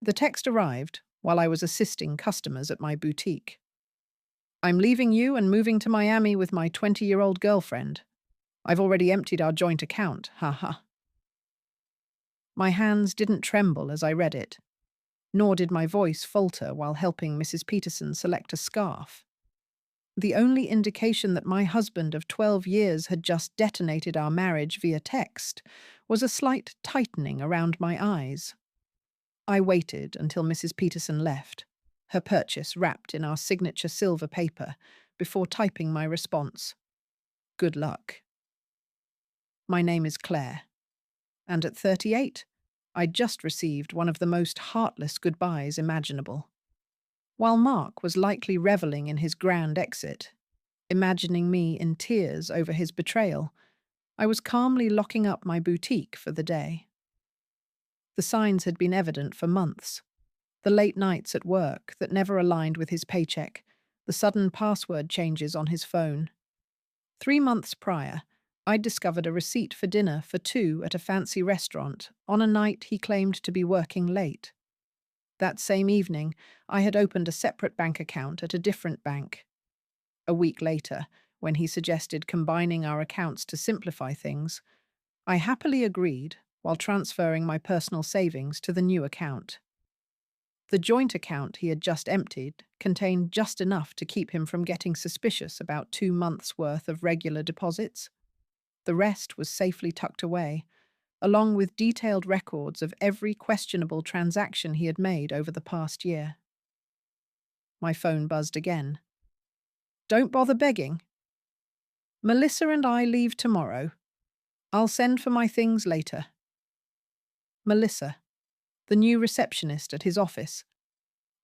The text arrived while I was assisting customers at my boutique. I'm leaving you and moving to Miami with my 20-year-old girlfriend. I've already emptied our joint account, haha. My hands didn't tremble as I read it, nor did my voice falter while helping Mrs. Peterson select a scarf. The only indication that my husband of 12 years had just detonated our marriage via text was a slight tightening around my eyes. I waited until Mrs. Peterson left, her purchase wrapped in our signature silver paper, before typing my response. Good luck. My name is Claire, and at 38, I'd just received one of the most heartless goodbyes imaginable. While Mark was likely reveling in his grand exit, imagining me in tears over his betrayal, I was calmly locking up my boutique for the day. The signs had been evident for months. The late nights at work that never aligned with his paycheck, the sudden password changes on his phone. 3 months prior, I'd discovered a receipt for dinner for two at a fancy restaurant on a night he claimed to be working late. That same evening, I had opened a separate bank account at a different bank. A week later, when he suggested combining our accounts to simplify things, I happily agreed while transferring my personal savings to the new account. The joint account he had just emptied contained just enough to keep him from getting suspicious about 2 months' worth of regular deposits. The rest was safely tucked away, along with detailed records of every questionable transaction he had made over the past year. My phone buzzed again. Don't bother begging. Melissa and I leave tomorrow. I'll send for my things later. Melissa, the new receptionist at his office.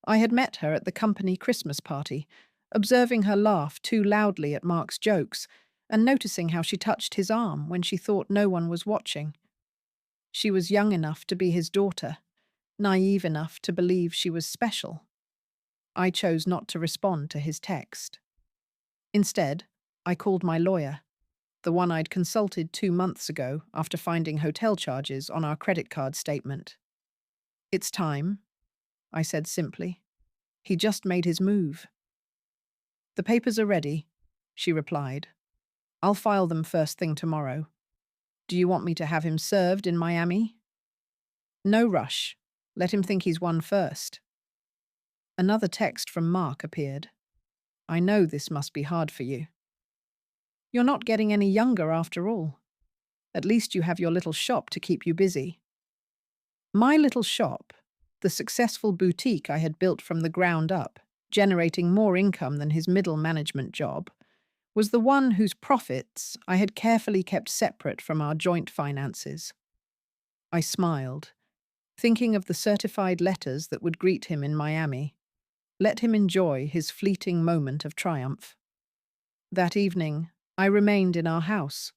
I had met her at the company Christmas party, observing her laugh too loudly at Mark's jokes and noticing how she touched his arm when she thought no one was watching. She was young enough to be his daughter, naive enough to believe she was special. I chose not to respond to his text. Instead, I called my lawyer, the one I'd consulted 2 months ago after finding hotel charges on our credit card statement. It's time, I said simply. He just made his move. The papers are ready, she replied. I'll file them first thing tomorrow. Do you want me to have him served in Miami? No rush. Let him think he's won first. Another text from Mark appeared. I know this must be hard for you. You're not getting any younger after all. At least you have your little shop to keep you busy. My little shop, the successful boutique I had built from the ground up, generating more income than his middle management job, was the one whose profits I had carefully kept separate from our joint finances. I smiled, thinking of the certified letters that would greet him in Miami. Let him enjoy his fleeting moment of triumph. That evening, I remained in our house,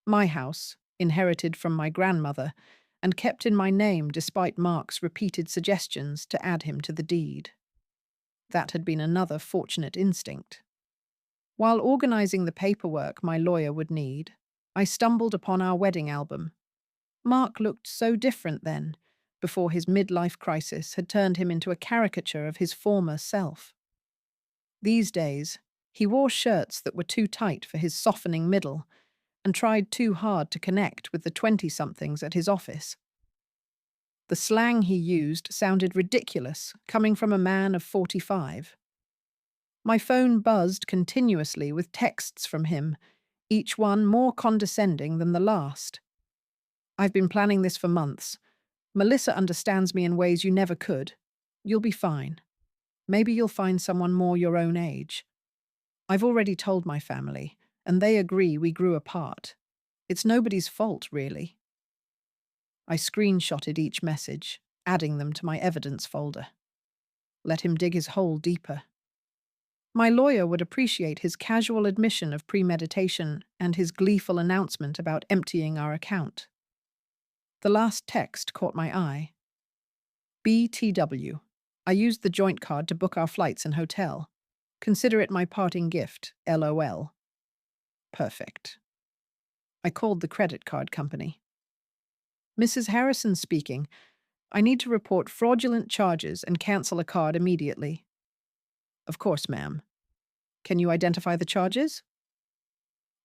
my house, inherited from my grandmother, and kept in my name despite Mark's repeated suggestions to add him to the deed. That had been another fortunate instinct. While organizing the paperwork my lawyer would need, I stumbled upon our wedding album. Mark looked so different then, before his midlife crisis had turned him into a caricature of his former self. These days, he wore shirts that were too tight for his softening middle and tried too hard to connect with the 20-somethings at his office. The slang he used sounded ridiculous, coming from a man of 45. My phone buzzed continuously with texts from him, each one more condescending than the last. I've been planning this for months. Melissa understands me in ways you never could. You'll be fine. Maybe you'll find someone more your own age. I've already told my family, and they agree we grew apart. It's nobody's fault, really. I screenshotted each message, adding them to my evidence folder. Let him dig his hole deeper. My lawyer would appreciate his casual admission of premeditation and his gleeful announcement about emptying our account. The last text caught my eye. BTW. I used the joint card to book our flights and hotel. Consider it my parting gift, LOL. Perfect. I called the credit card company. Mrs. Harrison speaking. I need to report fraudulent charges and cancel a card immediately. Of course, ma'am. Can you identify the charges?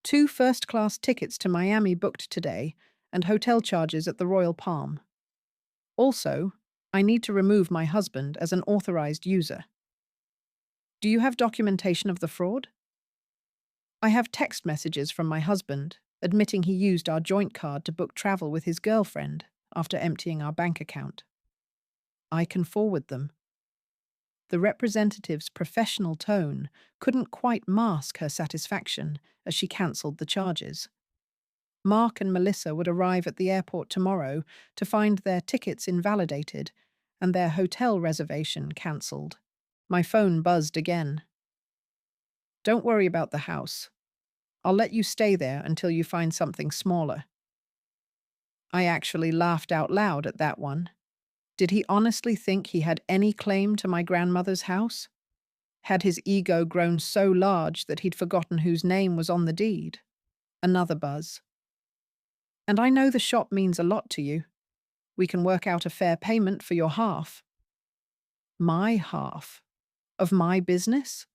2 first-class tickets to Miami booked today and hotel charges at the Royal Palm. Also, I need to remove my husband as an authorized user. Do you have documentation of the fraud? I have text messages from my husband admitting he used our joint card to book travel with his girlfriend after emptying our bank account. I can forward them. The representative's professional tone couldn't quite mask her satisfaction as she cancelled the charges. Mark and Melissa would arrive at the airport tomorrow to find their tickets invalidated and their hotel reservation cancelled. My phone buzzed again. Don't worry about the house. I'll let you stay there until you find something smaller. I actually laughed out loud at that one. Did he honestly think he had any claim to my grandmother's house? Had his ego grown so large that he'd forgotten whose name was on the deed? Another buzz. And I know the shop means a lot to you. We can work out a fair payment for your half. My half? Of my business?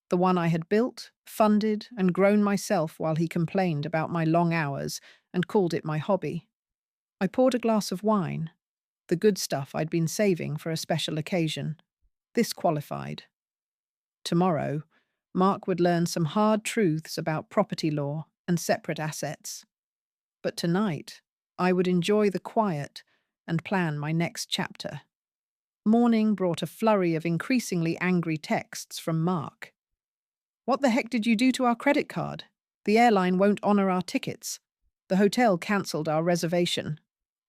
The one I had built, funded, and grown myself while he complained about my long hours and called it my hobby. I poured a glass of wine, the good stuff I'd been saving for a special occasion. This qualified. Tomorrow, Mark would learn some hard truths about property law and separate assets. But tonight, I would enjoy the quiet and plan my next chapter. Morning brought a flurry of increasingly angry texts from Mark. What the heck did you do to our credit card? The airline won't honor our tickets. The hotel cancelled our reservation.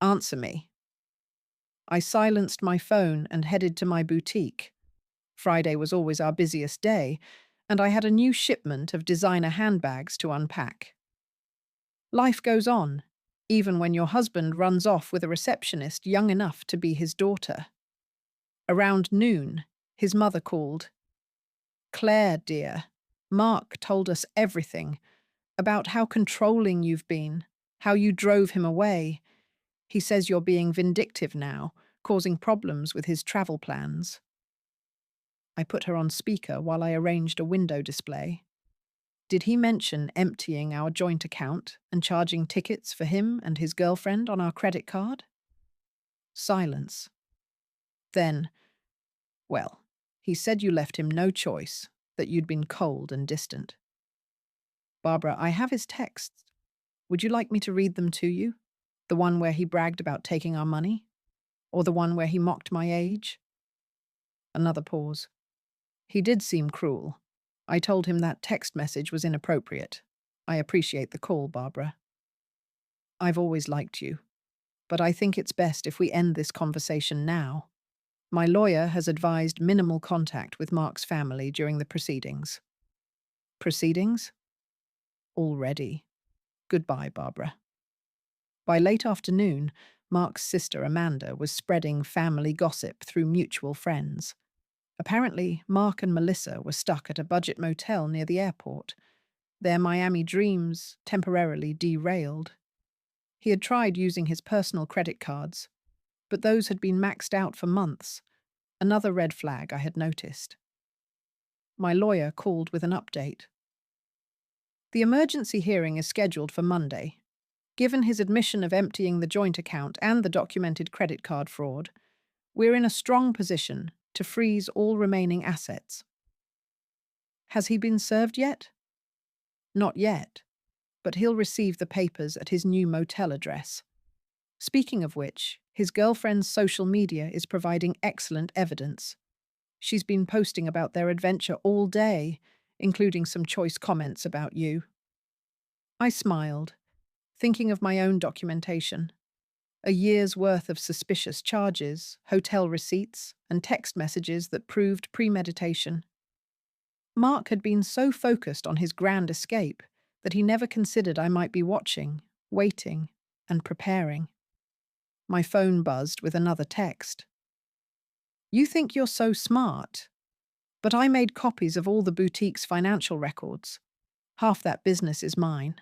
Answer me. I silenced my phone and headed to my boutique. Friday was always our busiest day, and I had a new shipment of designer handbags to unpack. Life goes on, even when your husband runs off with a receptionist young enough to be his daughter. Around noon, his mother called. Claire, dear, Mark told us everything about how controlling you've been, how you drove him away. He says you're being vindictive now, causing problems with his travel plans. I put her on speaker while I arranged a window display. Did he mention emptying our joint account and charging tickets for him and his girlfriend on our credit card? Silence. Then, well, he said you left him no choice, that you'd been cold and distant. Barbara, I have his texts. Would you like me to read them to you? The one where he bragged about taking our money? Or the one where he mocked my age? Another pause. He did seem cruel. I told him that text message was inappropriate. I appreciate the call, Barbara. I've always liked you, but I think it's best if we end this conversation now. My lawyer has advised minimal contact with Mark's family during the proceedings. Proceedings? Already. Goodbye, Barbara. By late afternoon, Mark's sister Amanda was spreading family gossip through mutual friends. Apparently, Mark and Melissa were stuck at a budget motel near the airport, their Miami dreams temporarily derailed. He had tried using his personal credit cards, but those had been maxed out for months, another red flag I had noticed. My lawyer called with an update. The emergency hearing is scheduled for Monday. Given his admission of emptying the joint account and the documented credit card fraud, we're in a strong position to freeze all remaining assets. Has he been served yet? Not yet, but he'll receive the papers at his new motel address. Speaking of which, his girlfriend's social media is providing excellent evidence. She's been posting about their adventure all day, including some choice comments about you. I smiled, thinking of my own documentation. A year's worth of suspicious charges, hotel receipts, and text messages that proved premeditation. Mark had been so focused on his grand escape that he never considered I might be watching, waiting, and preparing. My phone buzzed with another text. You think you're so smart, but I made copies of all the boutique's financial records. Half that business is mine.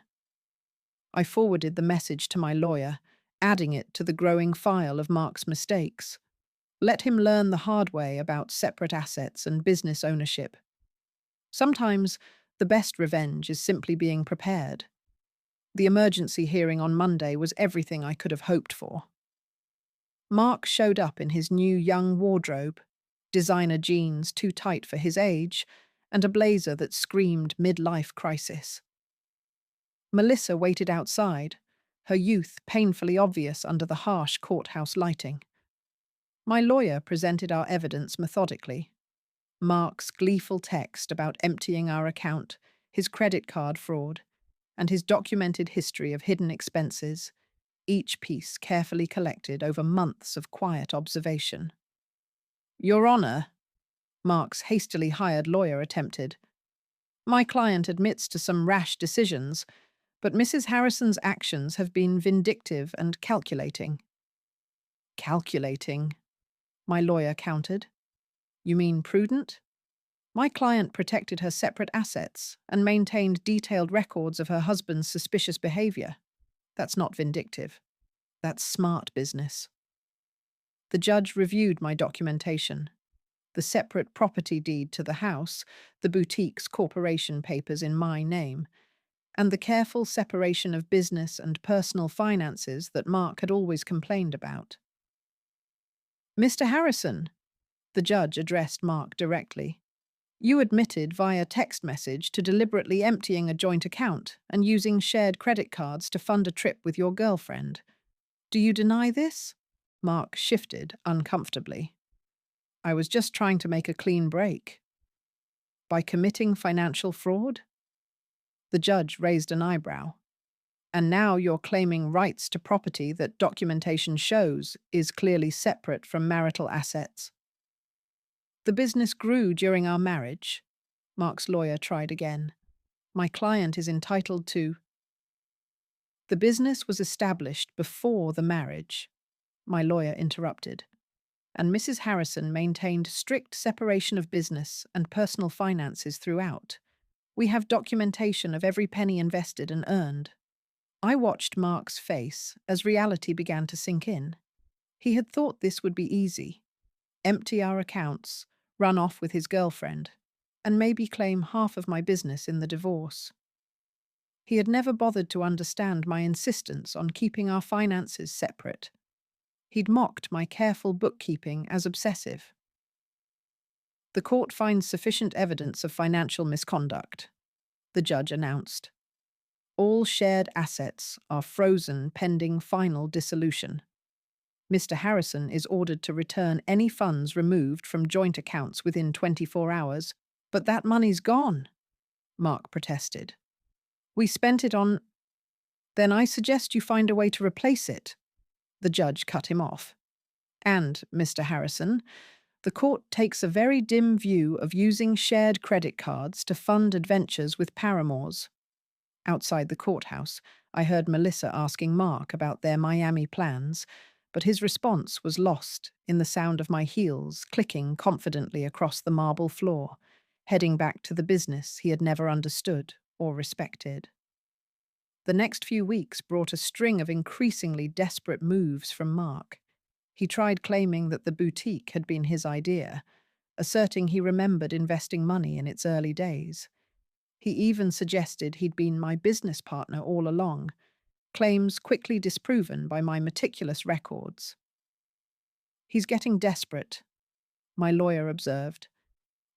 I forwarded the message to my lawyer, adding it to the growing file of Mark's mistakes. Let him learn the hard way about separate assets and business ownership. Sometimes, the best revenge is simply being prepared. The emergency hearing on Monday was everything I could have hoped for. Mark showed up in his new young wardrobe, designer jeans too tight for his age, and a blazer that screamed midlife crisis. Melissa waited outside, her youth painfully obvious under the harsh courthouse lighting. My lawyer presented our evidence methodically. Mark's gleeful text about emptying our account, his credit card fraud, and his documented history of hidden expenses, each piece carefully collected over months of quiet observation. "Your Honor," Mark's hastily hired lawyer attempted, "my client admits to some rash decisions, but Mrs. Harrison's actions have been vindictive and calculating." "Calculating?" my lawyer countered. "You mean prudent?" My client protected her separate assets and maintained detailed records of her husband's suspicious behavior. That's not vindictive. That's smart business. The judge reviewed my documentation. The separate property deed to the house, the boutique's corporation papers in my name, and the careful separation of business and personal finances that Mark had always complained about. "Mr. Harrison," the judge addressed Mark directly, "you admitted via text message to deliberately emptying a joint account and using shared credit cards to fund a trip with your girlfriend. Do you deny this?" Mark shifted uncomfortably. "I was just trying to make a clean break." "By committing financial fraud?" The judge raised an eyebrow. "And now you're claiming rights to property that documentation shows is clearly separate from marital assets." "The business grew during our marriage," Mark's lawyer tried again. "My client is entitled to—" "The business was established before the marriage," my lawyer interrupted, "and Mrs. Harrison maintained strict separation of business and personal finances throughout. We have documentation of every penny invested and earned." I watched Mark's face as reality began to sink in. He had thought this would be easy. Empty our accounts, run off with his girlfriend, and maybe claim half of my business in the divorce. He had never bothered to understand my insistence on keeping our finances separate. He'd mocked my careful bookkeeping as obsessive. "The court finds sufficient evidence of financial misconduct," the judge announced. "All shared assets are frozen pending final dissolution. Mr. Harrison is ordered to return any funds removed from joint accounts within 24 hours. "But that money's gone," Mark protested. "We spent it on—" "Then I suggest you find a way to replace it," the judge cut him off. "And, Mr. Harrison, the court takes a very dim view of using shared credit cards to fund adventures with paramours." Outside the courthouse, I heard Melissa asking Mark about their Miami plans, but his response was lost in the sound of my heels clicking confidently across the marble floor, heading back to the business he had never understood or respected. The next few weeks brought a string of increasingly desperate moves from Mark. He tried claiming that the boutique had been his idea, asserting he remembered investing money in its early days. He even suggested he'd been my business partner all along, claims quickly disproven by my meticulous records. "He's getting desperate," my lawyer observed.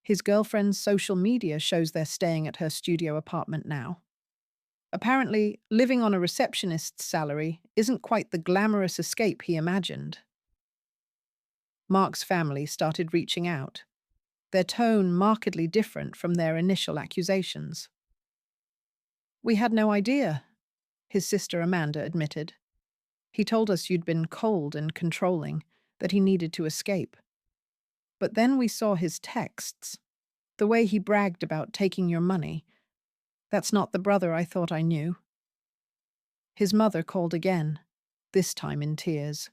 "His girlfriend's social media shows they're staying at her studio apartment now. Apparently, living on a receptionist's salary isn't quite the glamorous escape he imagined." Mark's family started reaching out, their tone markedly different from their initial accusations. "We had no idea," his sister Amanda admitted. "He told us you'd been cold and controlling, that he needed to escape. But then we saw his texts, the way he bragged about taking your money. That's not the brother I thought I knew." His mother called again, this time in tears.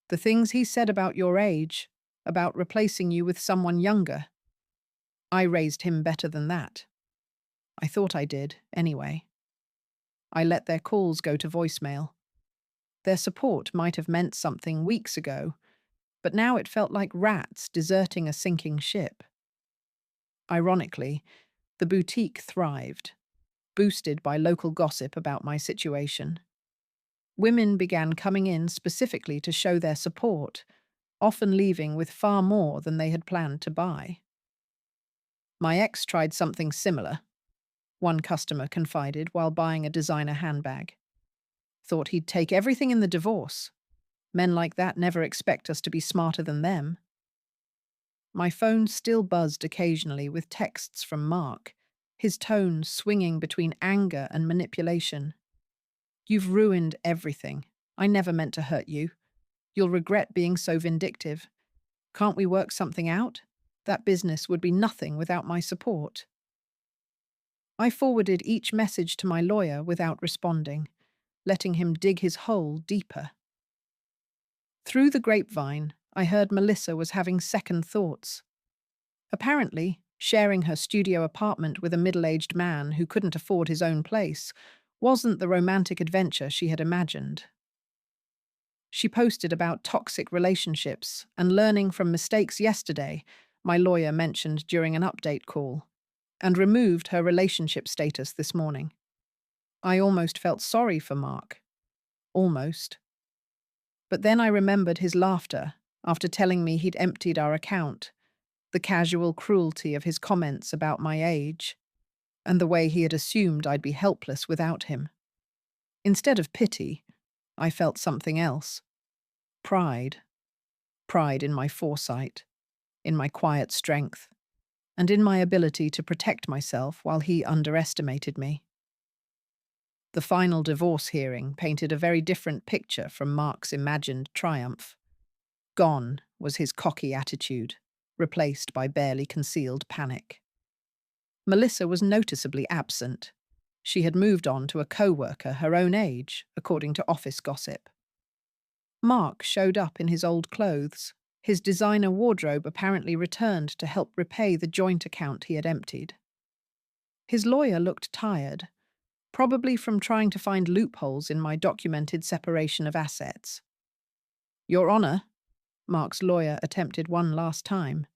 "The things he said about your age, about replacing you with someone younger. I raised him better than that. I thought I did, anyway. I let their calls go to voicemail. Their support might have meant something weeks ago, but now it felt like rats deserting a sinking ship. Ironically, the boutique thrived, boosted by local gossip about my situation. Women began coming in specifically to show their support, often leaving with far more than they had planned to buy. My ex tried something similar, one customer confided while buying a designer handbag. Thought he'd take everything in the divorce. Men like that never expect us to be smarter than them. My phone still buzzed occasionally with texts from Mark, his tone swinging between anger and manipulation. "You've ruined everything. I never meant to hurt you. You'll regret being so vindictive. Can't we work something out? That business would be nothing without my support." I forwarded each message to my lawyer without responding, letting him dig his hole deeper. Through the grapevine, I heard Melissa was having second thoughts. Apparently, sharing her studio apartment with a middle-aged man who couldn't afford his own place wasn't the romantic adventure she had imagined. She posted about toxic relationships and learning from mistakes yesterday, my lawyer mentioned during an update call, and removed her relationship status this morning. I almost felt sorry for Mark. Almost. But then I remembered his laughter after telling me he'd emptied our account, the casual cruelty of his comments about my age, and the way he had assumed I'd be helpless without him. Instead of pity, I felt something else. Pride. Pride in my foresight, in my quiet strength, and in my ability to protect myself while he underestimated me. The final divorce hearing painted a very different picture from Mark's imagined triumph. Gone was his cocky attitude, replaced by barely concealed panic. Melissa was noticeably absent. She had moved on to a co-worker her own age, according to office gossip. Mark showed up in his old clothes, his designer wardrobe apparently returned to help repay the joint account he had emptied. His lawyer looked tired, probably from trying to find loopholes in my documented separation of assets. "Your Honor," Mark's lawyer attempted one last time.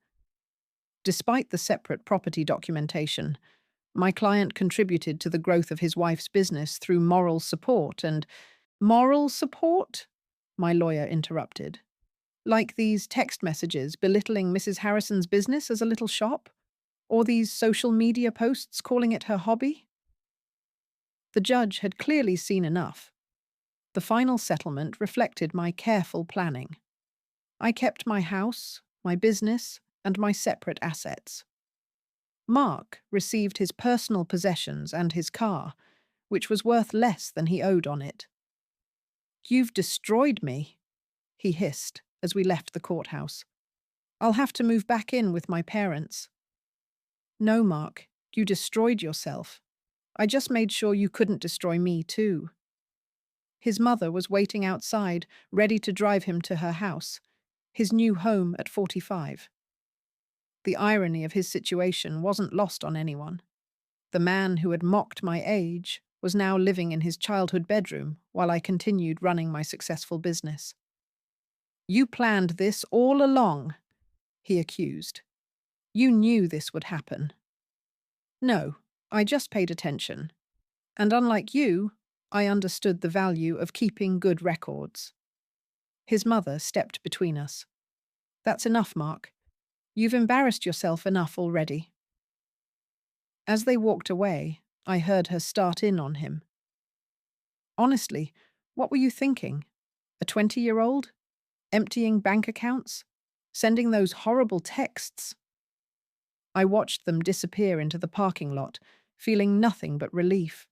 Despite the separate property documentation, my client contributed to the growth of his wife's business through moral support and— "Moral support?" my lawyer interrupted. "Like these text messages belittling Mrs. Harrison's business as a little shop? Or these social media posts calling it her hobby?" The judge had clearly seen enough. The final settlement reflected my careful planning. I kept my house, my business, and my separate assets. Mark received his personal possessions and his car, which was worth less than he owed on it. "You've destroyed me," he hissed as we left the courthouse. "I'll have to move back in with my parents." "No, Mark, you destroyed yourself. I just made sure you couldn't destroy me too." His mother was waiting outside, ready to drive him to her house, his new home at 45. The irony of his situation wasn't lost on anyone. The man who had mocked my age was now living in his childhood bedroom while I continued running my successful business. "You planned this all along," he accused. "You knew this would happen." "No, I just paid attention. And unlike you, I understood the value of keeping good records." His mother stepped between us. "That's enough, Mark. You've embarrassed yourself enough already." As they walked away, I heard her start in on him. "Honestly, what were you thinking? A 20-year-old? Emptying bank accounts? Sending those horrible texts?" I watched them disappear into the parking lot, feeling nothing but relief.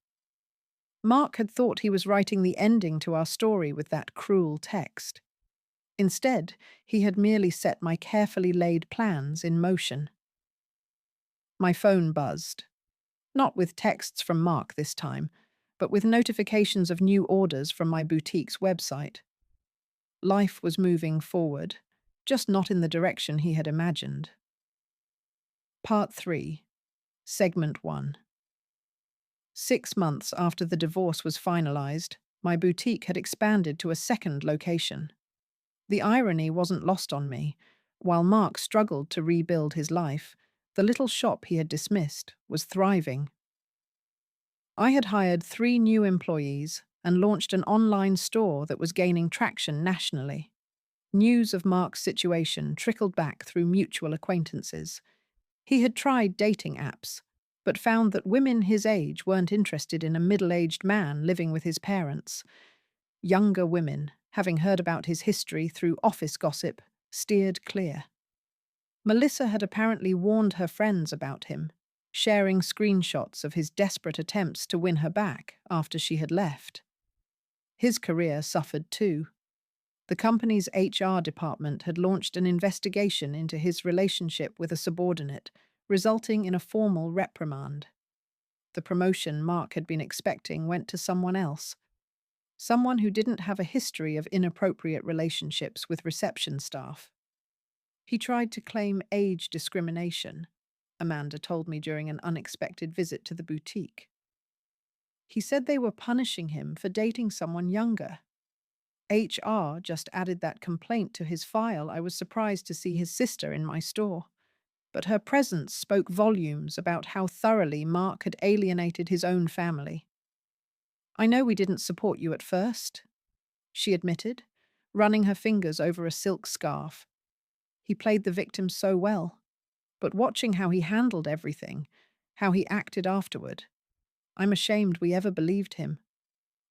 Mark had thought he was writing the ending to our story with that cruel text. Instead, he had merely set my carefully laid plans in motion. My phone buzzed. Not with texts from Mark this time, but with notifications of new orders from my boutique's website. Life was moving forward, just not in the direction he had imagined. Part 3, Segment 1. 6 months after the divorce was finalized, My boutique had expanded to a second location. The irony wasn't lost on me. While Mark struggled to rebuild his life, the little shop he had dismissed was thriving. I had hired 3 new employees and launched an online store that was gaining traction nationally. News of Mark's situation trickled back through mutual acquaintances. He had tried dating apps, but found that women his age weren't interested in a middle-aged man living with his parents. Younger women, having heard about his history through office gossip, steered clear. Melissa had apparently warned her friends about him, sharing screenshots of his desperate attempts to win her back after she had left. His career suffered too. The company's HR department had launched an investigation into his relationship with a subordinate, resulting in a formal reprimand. The promotion Mark had been expecting went to someone else, someone who didn't have a history of inappropriate relationships with reception staff. He tried to claim age discrimination, Amanda told me during an unexpected visit to the boutique. He said they were punishing him for dating someone younger. HR just added that complaint to his file. I was surprised to see his sister in my store, but her presence spoke volumes about how thoroughly Mark had alienated his own family. "I know we didn't support you at first," she admitted, running her fingers over a silk scarf. "He played the victim so well, but watching how he handled everything, how he acted afterward, I'm ashamed we ever believed him."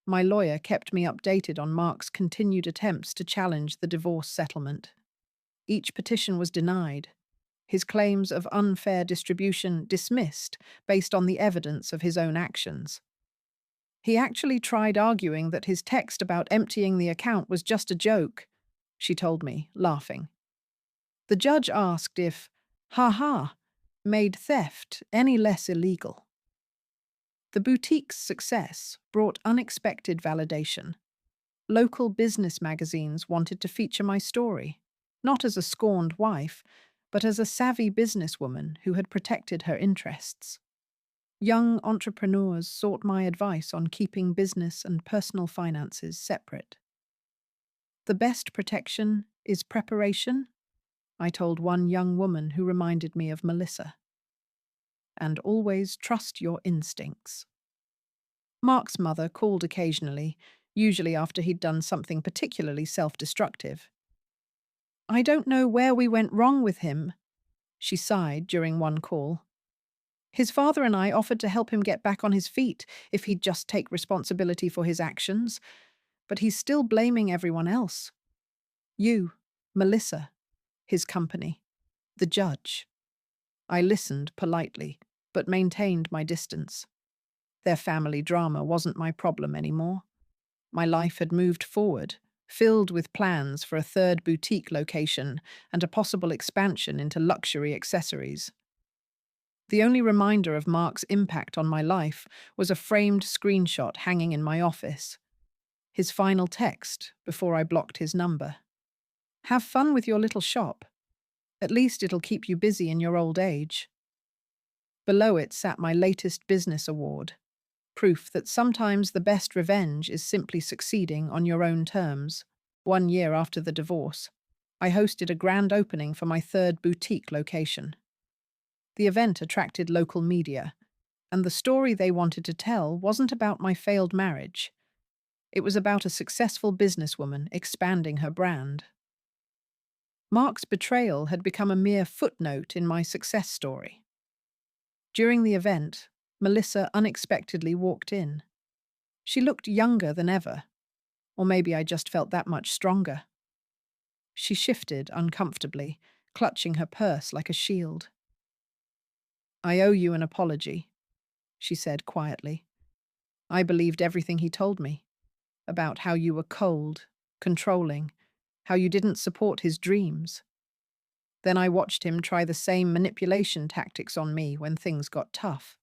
My lawyer kept me updated on Mark's continued attempts to challenge the divorce settlement. Each petition was denied, his claims of unfair distribution dismissed based on the evidence of his own actions. He actually tried arguing that his text about emptying the account was just a joke, she told me, laughing. The judge asked if, ha, made theft any less illegal. The boutique's success brought unexpected validation. Local business magazines wanted to feature my story, not as a scorned wife, but as a savvy businesswoman who had protected her interests. Young entrepreneurs sought my advice on keeping business and personal finances separate. "The best protection is preparation," I told one young woman who reminded me of Melissa. "And always trust your instincts." Mark's mother called occasionally, usually after he'd done something particularly self-destructive. "I don't know where we went wrong with him," she sighed during one call. "His father and I offered to help him get back on his feet if he'd just take responsibility for his actions, but he's still blaming everyone else. You, Melissa, his company, the judge." I listened politely, but maintained my distance. Their family drama wasn't my problem anymore. My life had moved forward, filled with plans for a third boutique location and a possible expansion into luxury accessories. The only reminder of Mark's impact on my life was a framed screenshot hanging in my office. His final text, before I blocked his number. "Have fun with your little shop. At least it'll keep you busy in your old age." Below it sat my latest business award, proof that sometimes the best revenge is simply succeeding on your own terms. 1 year after the divorce, I hosted a grand opening for my third boutique location. The event attracted local media, and the story they wanted to tell wasn't about my failed marriage. It was about a successful businesswoman expanding her brand. Mark's betrayal had become a mere footnote in my success story. During the event, Melissa unexpectedly walked in. She looked younger than ever, or maybe I just felt that much stronger. She shifted uncomfortably, clutching her purse like a shield. "I owe you an apology," she said quietly. "I believed everything he told me, about how you were cold, controlling, how you didn't support his dreams. Then I watched him try the same manipulation tactics on me when things got tough."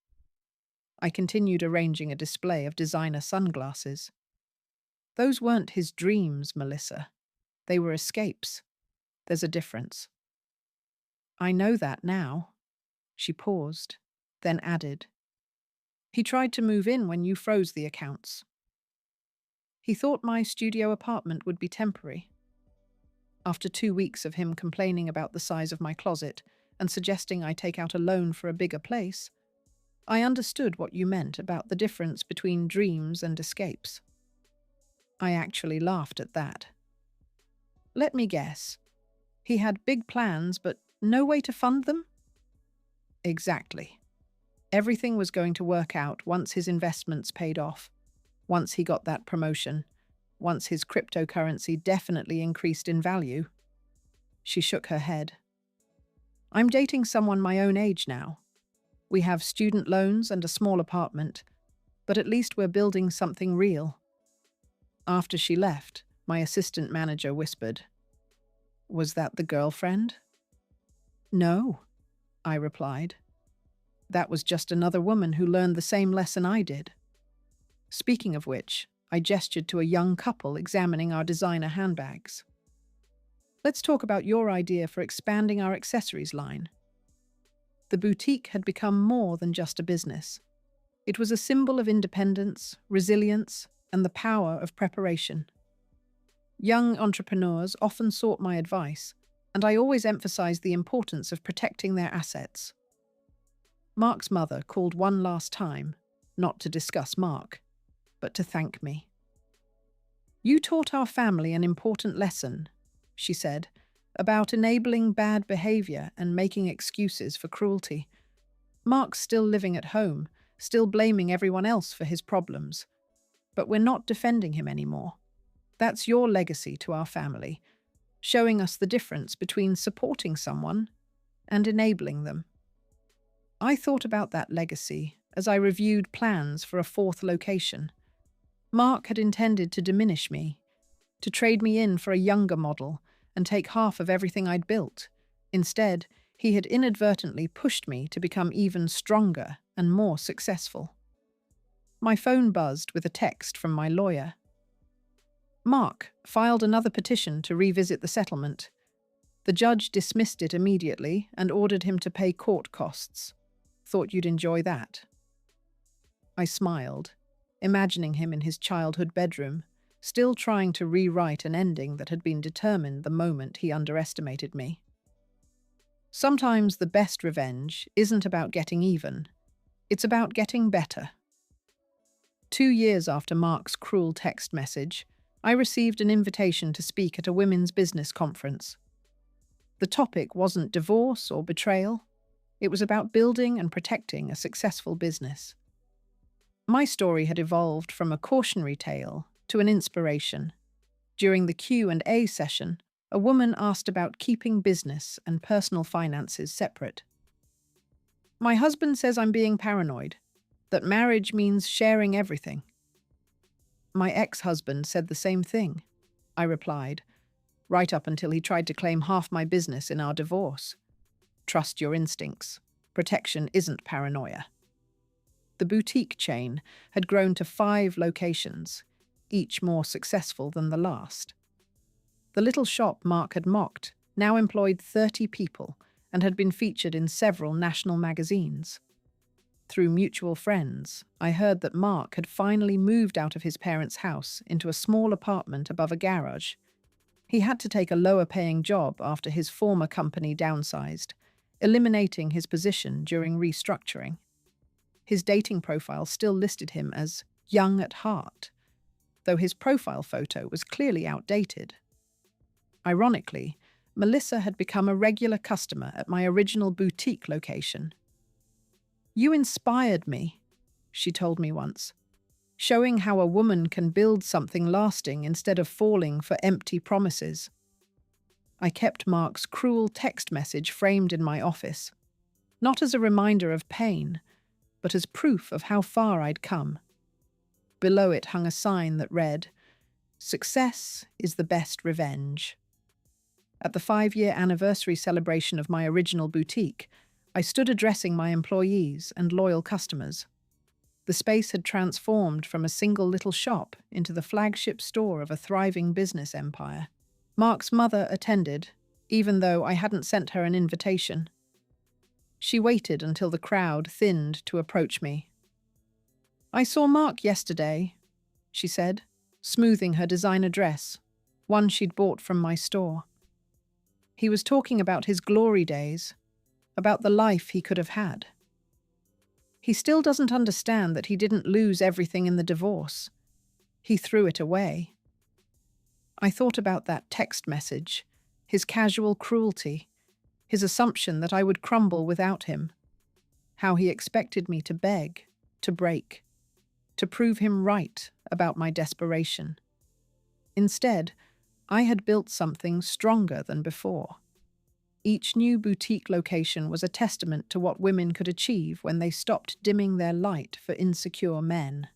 I continued arranging a display of designer sunglasses. "Those weren't his dreams, Melissa. They were escapes. There's a difference." "I know that now." She paused, then added, "He tried to move in when you froze the accounts." He thought my studio apartment would be temporary. After 2 weeks of him complaining about the size of my closet and suggesting I take out a loan for a bigger place, I understood what you meant about the difference between dreams and escapes. I actually laughed at that. Let me guess. He had big plans, but no way to fund them? Exactly. Everything was going to work out once his investments paid off, once he got that promotion, once his cryptocurrency definitely increased in value. She shook her head. I'm dating someone my own age now. We have student loans and a small apartment, but at least we're building something real. After she left, my assistant manager whispered, "Was that the girlfriend?" "No," I replied. "That was just another woman who learned the same lesson I did." Speaking of which, I gestured to a young couple examining our designer handbags. "Let's talk about your idea for expanding our accessories line." The boutique had become more than just a business. It was a symbol of independence, resilience, and the power of preparation. Young entrepreneurs often sought my advice, and I always emphasized the importance of protecting their assets. Mark's mother called one last time, not to discuss Mark, but to thank me. "You taught our family an important lesson," she said, "about enabling bad behavior and making excuses for cruelty. Mark's still living at home, still blaming everyone else for his problems. But we're not defending him anymore. That's your legacy to our family, showing us the difference between supporting someone and enabling them." I thought about that legacy as I reviewed plans for a fourth location. Mark had intended to diminish me, to trade me in for a younger model and take half of everything I'd built. Instead, he had inadvertently pushed me to become even stronger and more successful. My phone buzzed with a text from my lawyer. Mark filed another petition to revisit the settlement. The judge dismissed it immediately and ordered him to pay court costs. Thought you'd enjoy that. I smiled, imagining him in his childhood bedroom, still trying to rewrite an ending that had been determined the moment he underestimated me. Sometimes the best revenge isn't about getting even. It's about getting better. 2 years after Mark's cruel text message, I received an invitation to speak at a women's business conference. The topic wasn't divorce or betrayal. It was about building and protecting a successful business. My story had evolved from a cautionary tale to an inspiration. During the Q&A session, a woman asked about keeping business and personal finances separate. "My husband says I'm being paranoid, that marriage means sharing everything." "My ex-husband said the same thing," I replied, right up until he tried to claim half my business in our divorce. Trust your instincts. Protection isn't paranoia. The boutique chain had grown to 5 locations, each more successful than the last. The little shop Mark had mocked now employed 30 people and had been featured in several national magazines. Through mutual friends, I heard that Mark had finally moved out of his parents' house into a small apartment above a garage. He had to take a lower-paying job after his former company downsized, eliminating his position during restructuring. His dating profile still listed him as young at heart, though his profile photo was clearly outdated. Ironically, Melissa had become a regular customer at my original boutique location. "You inspired me," she told me once, showing how a woman can build something lasting instead of falling for empty promises. I kept Mark's cruel text message framed in my office, not as a reminder of pain, but as proof of how far I'd come. Below it hung a sign that read, "Success is the best revenge." At the 5-year anniversary celebration of my original boutique, I stood addressing my employees and loyal customers. The space had transformed from a single little shop into the flagship store of a thriving business empire. Mark's mother attended, even though I hadn't sent her an invitation. She waited until the crowd thinned to approach me. "I saw Mark yesterday," she said. smoothing her designer dress, one she'd bought from my store. He was talking about his glory days, about the life he could have had. He still doesn't understand that he didn't lose everything in the divorce. He threw it away. I thought about that text message, his casual cruelty, his assumption that I would crumble without him, how he expected me to beg, to break, to prove him right about my desperation. Instead, I had built something stronger than before. Each new boutique location was a testament to what women could achieve when they stopped dimming their light for insecure men.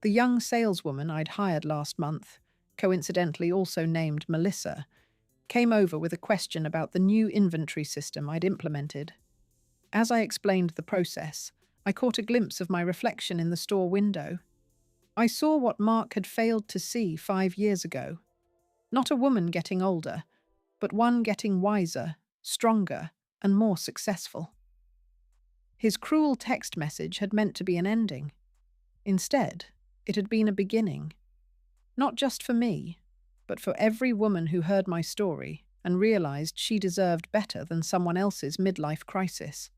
The young saleswoman I'd hired last month, coincidentally also named Melissa, came over with a question about the new inventory system I'd implemented. As I explained the process, I caught a glimpse of my reflection in the store window. I saw what Mark had failed to see 5 years ago. Not a woman getting older, but one getting wiser, stronger, and more successful. His cruel text message had meant to be an ending. Instead, it had been a beginning. Not just for me, but for every woman who heard my story and realized she deserved better than someone else's midlife crisis.